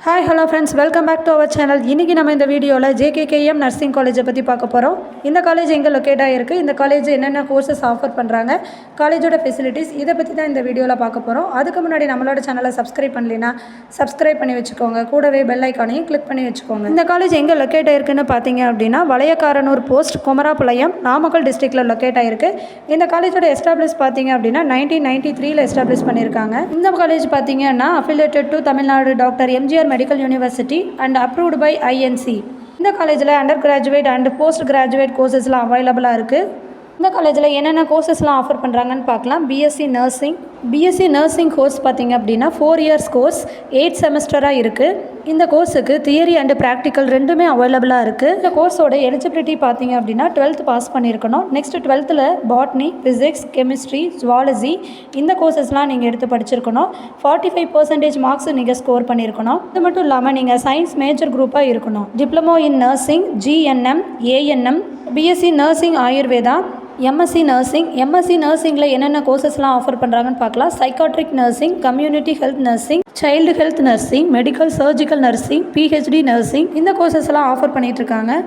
Hi hello friends, welcome back to our channel. இன்றைக்கி நம்ம இந்த வீடியோவில் ஜேகேகேஎம் நர்சிங் காலேஜை பற்றி பார்க்க போகிறோம். இந்த காலேஜ் எங்கே லொக்கேட் ஆகிருக்கு, இந்த காலேஜ் என்னென்ன கோர்சஸ் ஆஃபர் பண்ணுறாங்க, காலேஜோட ஃபெசிலிட்டிஸ், இதை பற்றி தான் இந்த வீடியோவில் பார்க்க போகிறோம். அதுக்கு முன்னாடி நம்மளோட சேனலை சப்ஸ்கிரைப் பண்ணலைன்னா சப்ஸ்கிரைப் பண்ணி வச்சுக்கோங்க. கூடவே பெல் ஐக்கானையும் கிளிக் பண்ணி வச்சுக்கோங்க. இந்த காலேஜ் எங்கே லொக்கேட் ஆகிருக்குன்னு பார்த்தீங்க அப்படின்னா வளையக்காரனூர் போஸ்ட், குமராபாளையம், நாமக்கல் டிஸ்ட்ரிக்டில் லொக்கேட் ஆகிருக்கு. இந்த காலேஜோட எஸ்டாப்ளிஷ் பார்த்தீங்க அப்படின்னா 1993 எஸ்டாப்ளிஷ் பண்ணியிருக்காங்க. இந்த காலேஜ் பார்த்தீங்கன்னா affiliated to Tamil Nadu doctor MGR medical university and approved by INC. இந்த காலேஜில் undergraduate and postgraduate கோர்சஸ்லாம் அவைலபிளாக இருக்குது. இந்த காலேஜில் என்னென்ன கோர்சஸ்லாம் ஆஃபர் பண்ணுறாங்கன்னு பார்க்கலாம். பிஎஸ்சி நர்சிங் கோர்ஸ் பார்த்திங்க அப்படின்னா 4 இயர்ஸ் கோர்ஸ், 8 செமஸ்டராக இருக்குது. இந்த கோர்ஸுக்கு தியரி அண்டு ப்ராக்டிக்கல் ரெண்டுமே அவைலபிளாக இருக்குது. இந்த கோர்ஸோட எலிஜிபிலிட்டி பார்த்திங்க அப்படின்னா 12th பாஸ் பண்ணியிருக்கணும். Next 12th botany, physics, chemistry, zoology இந்த கோர்சஸ்லாம் நீங்கள் எடுத்து படிச்சிருக்கணும். 45% மார்க்ஸ் நீங்கள் ஸ்கோர் பண்ணியிருக்கணும். இது மட்டும் இல்லாமல் நீங்கள் சயின்ஸ் மேஜர் குரூப்பாக இருக்கணும். Diploma in nursing, GNM, ANM, BSc nursing Ayurveda, MSc நர்சிங்கில் என்னென்ன கோர்சஸ்லாம் ஆஃபர் பண்ணுறாங்கன்னு பார்க்கலாம். Psychiatric nursing, community health nursing, child health nursing, medical surgical nursing, PhD nursing இந்த கோர்சஸ்லாம் ஆஃபர் பண்ணிகிட்ருக்காங்க.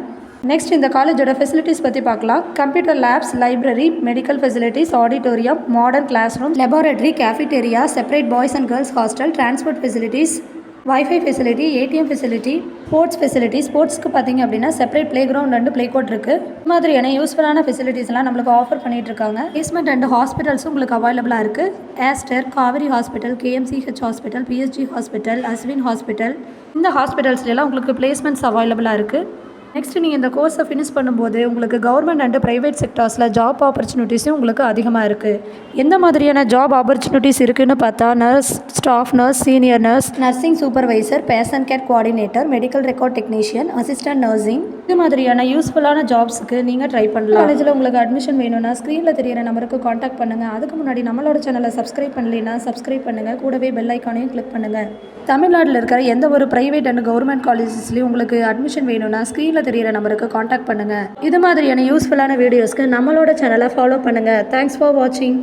நெக்ஸ்ட் இந்த காலேஜோட ஃபெசிலிட்டிஸ் பற்றி பார்க்கலாம். Computer labs, library, medical facilities, auditorium, modern classroom, laboratory, cafeteria, separate boys and girls hostel, transport facilities, wifi facility, ATM facility, sports facility. ஸ்போர்ட்ஸ்க்கு பார்த்திங்க அப்படின்னா separate playground and play court இருக்குது. இது மாதிரியான யூஸ்ஃபுல்லான ஃபெசிலிட்டிஸ்லாம் நம்மளுக்கு ஆஃபர் பண்ணிகிட்டு இருக்காங்க. பிளேஸ்மெண்ட் அண்ட் ஹாஸ்பிட்டல்ஸும் உங்களுக்கு அவைலபிளாக இருக்குது. Aster, Kauvery hospital, KMCH hospital, PSG hospital, Ashwin hospital இந்த ஹாஸ்பிட்டல்ஸ்லாம் உங்களுக்கு பிளேஸ்மெண்ட்ஸ் அவைலபிளாக இருக்குது. நெக்ஸ்ட் நீங்கள் இந்த கோர்ஸை ஃபினிஷ் பண்ணும்போது உங்களுக்கு கவர்மெண்ட் அண்டு ப்ரைவேட் செக்டார்ஸில் ஜாப் ஆப்பர்ச்சுனிட்டிஸும் உங்களுக்கு அதிகமாக இருக்குது. எந்த மாதிரியான ஜாப் ஆப்பர்ச்சுனிட்டிஸ் இருக்குதுன்னு பார்த்தா nurse, staff nurse, senior nurse, nursing supervisor, patient care coordinator, medical record technician, assistant nursing இது மாதிரியான யூஸ்ஃபுல்லான ஜாப்ஸுக்கு நீங்கள் ட்ரை பண்ணலாம். காலேஜில் உங்களுக்கு அட்மிஷன் வேணும்னா ஸ்க்ரீனில் தெரியிற நம்பருக்கு காண்டாக்ட் பண்ணுங்கள். அதுக்கு முன்னாடி நம்மளோட சேனலை சப்ஸ்கிரைப் பண்ணலைன்னா சப்ஸ்கிரைப் பண்ணுங்கள். கூடவே பெல் ஐக்கானையும் கிளிக் பண்ணுங்கள். தமிழ்நாட்டில் இருக்கிற எந்த ஒரு ப்ரைவேட் அண்ட் கவர்மெண்ட் காலேஜஸ்லையும் உங்களுக்கு அட்மிஷன் வேணும்னா ஸ்க்ரீனில் தெரியிற நம்பருக்கு காண்டாக்ட் பண்ணுங்கள். இது மாதிரியான யூஸ்ஃபுல்லான வீடியோஸ்க்கு நம்மளோட சேனலை ஃபாலோ பண்ணுங்கள். தேங்க்ஸ் ஃபார் வாட்சிங்.